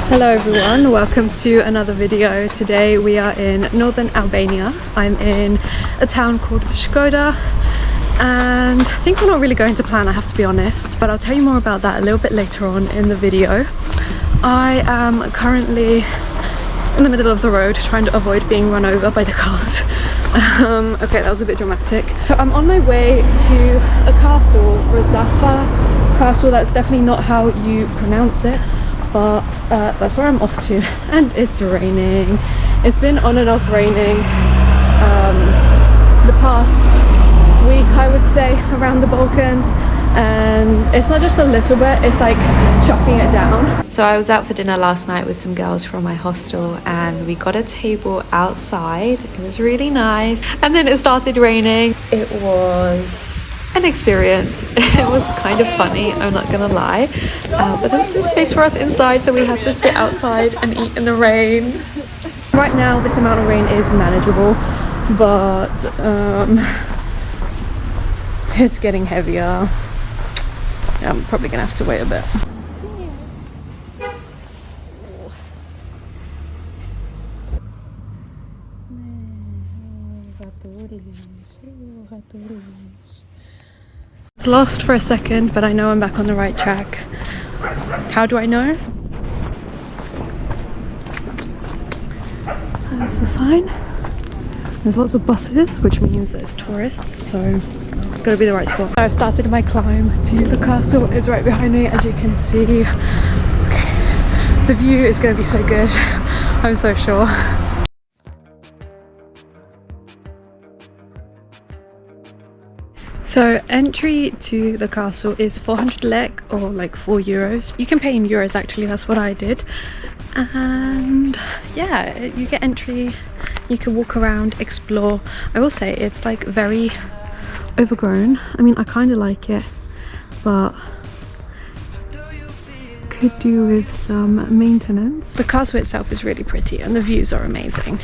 Hello everyone, welcome to another video. Today we are in Northern Albania. I'm in a town called Shkoder and things are not really going to plan, I have to be honest, but I'll tell you more about that a little bit later on in the video. I am currently in the middle of the road trying to avoid being run over by the cars. Okay, that was a bit dramatic. So I'm on my way to a castle, Rozafa Castle. That's definitely not how you pronounce it, but that's where I'm off to, and it's raining. It's been on and off raining the past week, I would say, around the Balkans, and it's not just a little bit, it's like chopping it down. So I was out for dinner last night with some girls from my hostel and we got a table outside. It was really nice, and then it started raining. It was an experience. It was kind of funny, I'm not gonna lie, but there was no space for us inside, so we had to sit outside and eat in the rain. Right now this amount of rain is manageable, but it's getting heavier. Yeah, I'm probably gonna have to wait a bit. It's lost for a second, but I know I'm back on the right track. How do I know? There's the sign. There's lots of buses, which means there's tourists, so gotta be the right spot. I've started my climb to the castle. It's right behind me, as you can see. Okay. The view is gonna be so good. I'm so sure. So entry to the castle is 400 lek, or like €4. You can pay in euros actually, that's what I did. And yeah, you get entry, you can walk around, explore. I will say it's like very overgrown. I mean, I kind of like it, but could do with some maintenance. The castle itself is really pretty and the views are amazing.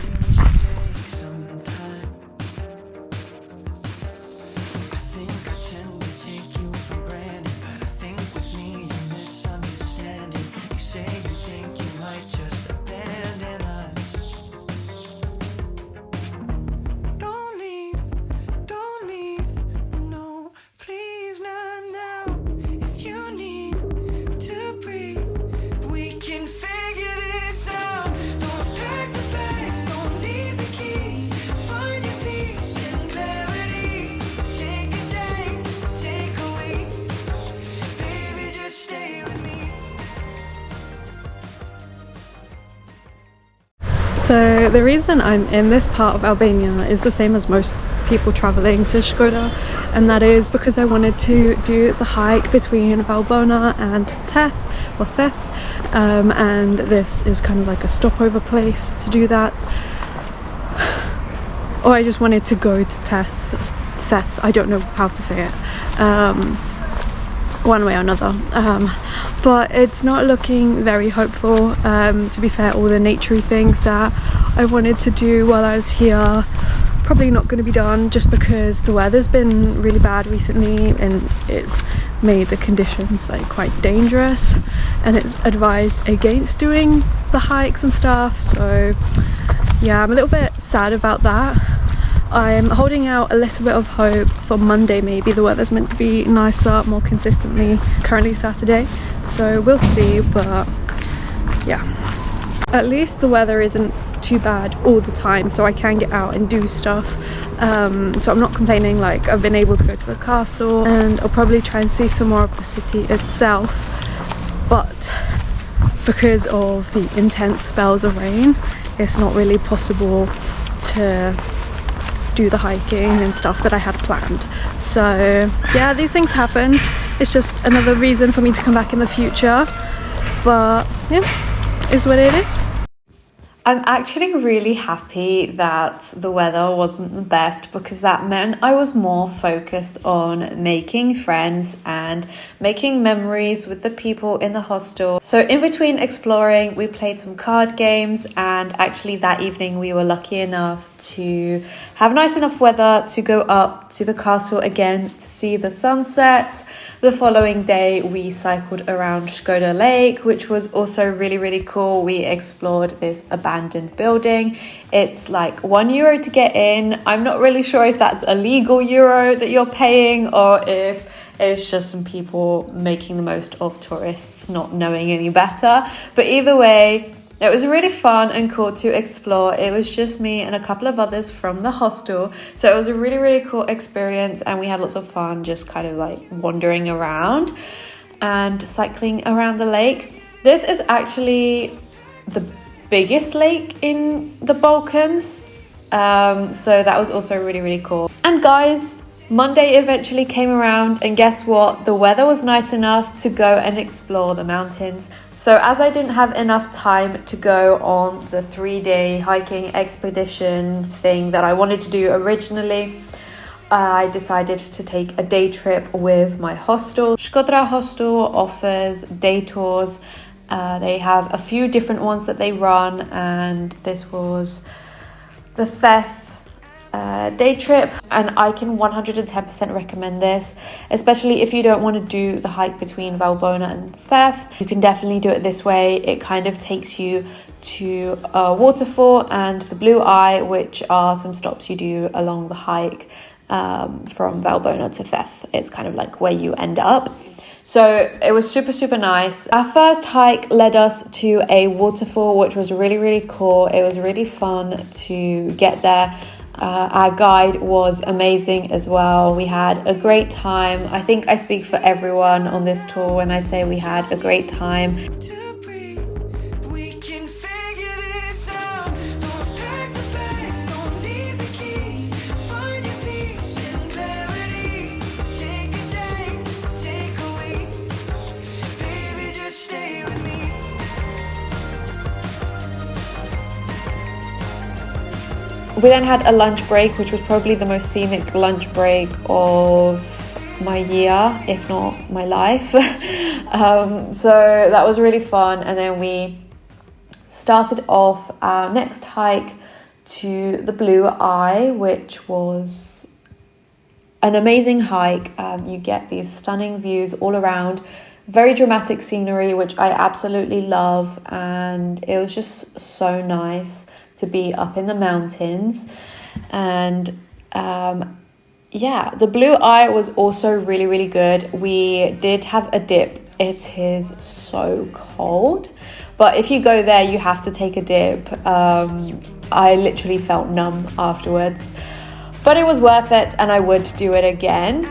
So the reason I'm in this part of Albania is the same as most people traveling to Shkoder, and that is because I wanted to do the hike between Valbona and Theth, and this is kind of like a stopover place to do that. Or I just wanted to go to Theth, I don't know how to say it, one way or another. But it's not looking very hopeful. To be fair, all the naturey things that I wanted to do while I was here probably not going to be done, just because the weather's been really bad recently and it's made the conditions like quite dangerous, and it's advised against doing the hikes and stuff. So yeah, I'm a little bit sad about that. I'm holding out a little bit of hope for Monday. Maybe the weather's meant to be nicer, more consistently. Currently Saturday, so we'll see, but yeah. At least the weather isn't too bad all the time, so I can get out and do stuff. So I'm not complaining. Like, I've been able to go to the castle, and I'll probably try and see some more of the city itself, but because of the intense spells of rain, it's not really possible to do the hiking and stuff that I had planned. So yeah, these things happen. It's just another reason for me to come back in the future, but yeah, is what it is. I'm actually really happy that the weather wasn't the best, because that meant I was more focused on making friends and making memories with the people in the hostel. So in between exploring, we played some card games, and actually that evening we were lucky enough to have nice enough weather to go up to the castle again to see the sunset. The following day we cycled around Shkoder Lake, which was also really cool. We explored this abandoned building. It's like €1 to get in. I'm not really sure if that's a legal euro that you're paying or if it's just some people making the most of tourists not knowing any better. But either way, it was really fun and cool to explore. It was just me and a couple of others from the hostel. So it was a really cool experience, and we had lots of fun just kind of like wandering around and cycling around the lake. This is actually the biggest lake in the Balkans. So that was also really cool. And guys, Monday eventually came around, and guess what? The weather was nice enough to go and explore the mountains. So as I didn't have enough time to go on the 3-day hiking expedition thing that I wanted to do originally, I decided to take a day trip with my hostel. Skodra Hostel offers day tours. They have a few different ones that they run, and this was the Theth day trip, and I can 110% recommend this, especially if you don't want to do the hike between Valbona and Theth. You can definitely do it this way. It kind of takes you to a waterfall and the Blue Eye, which are some stops you do along the hike from Valbona to Theth. It's kind of like where you end up. So it was super nice. Our first hike led us to a waterfall, which was really cool. It was really fun to get there. Our guide was amazing as well. We had a great time. I think I speak for everyone on this tour when I say we had a great time. We then had a lunch break, which was probably the most scenic lunch break of my year, if not my life. So that was really fun. And then we started off our next hike to the Blue Eye, which was an amazing hike. You get these stunning views all around, very dramatic scenery, which I absolutely love. And it was just so nice to be up in the mountains. And the Blue Eye was also really good. We did have a dip. It is so cold, but if you go there you have to take a dip. I literally felt numb afterwards, but it was worth it and I would do it again.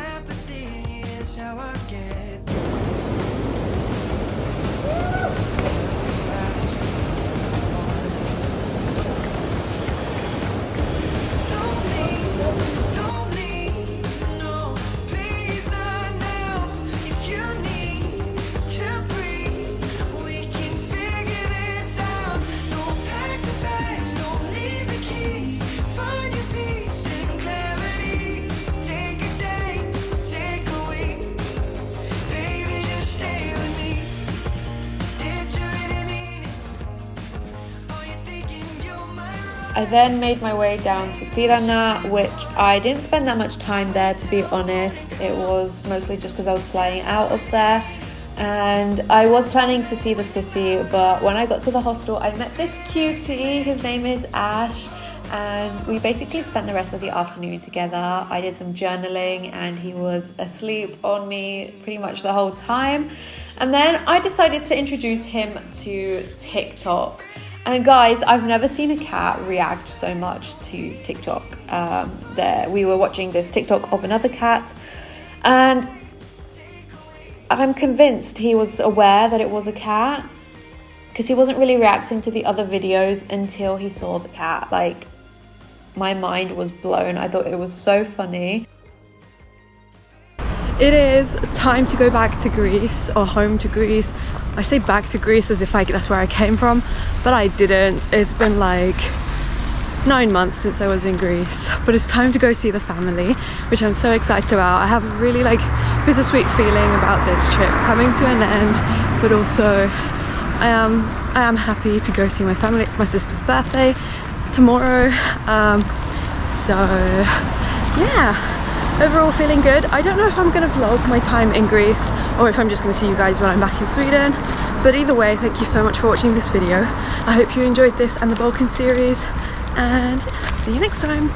I then made my way down to Tirana, which I didn't spend that much time there, to be honest. It was mostly just because I was flying out of there, and I was planning to see the city, but when I got to the hostel I met this cutie. His name is Ash, and we basically spent the rest of the afternoon together. I did some journaling and he was asleep on me pretty much the whole time, and then I decided to introduce him to TikTok. And guys, I've never seen a cat react so much to TikTok. We were watching this TikTok of another cat, and I'm convinced he was aware that it was a cat, because he wasn't really reacting to the other videos until he saw the cat. Like, my mind was blown. I thought it was so funny. It is time to go back to Greece, or home to Greece. I say back to Greece as if that's where I came from, but I didn't. It's been like 9 months since I was in Greece, but it's time to go see the family, which I'm so excited about. I have a really bittersweet feeling about this trip coming to an end, but also I am happy to go see my family. It's my sister's birthday tomorrow, so yeah, overall feeling good. I don't know if I'm going to vlog my time in Greece or if I'm just going to see you guys when I'm back in Sweden, but either way, thank you so much for watching this video. I hope you enjoyed this and the Balkan series, and see you next time.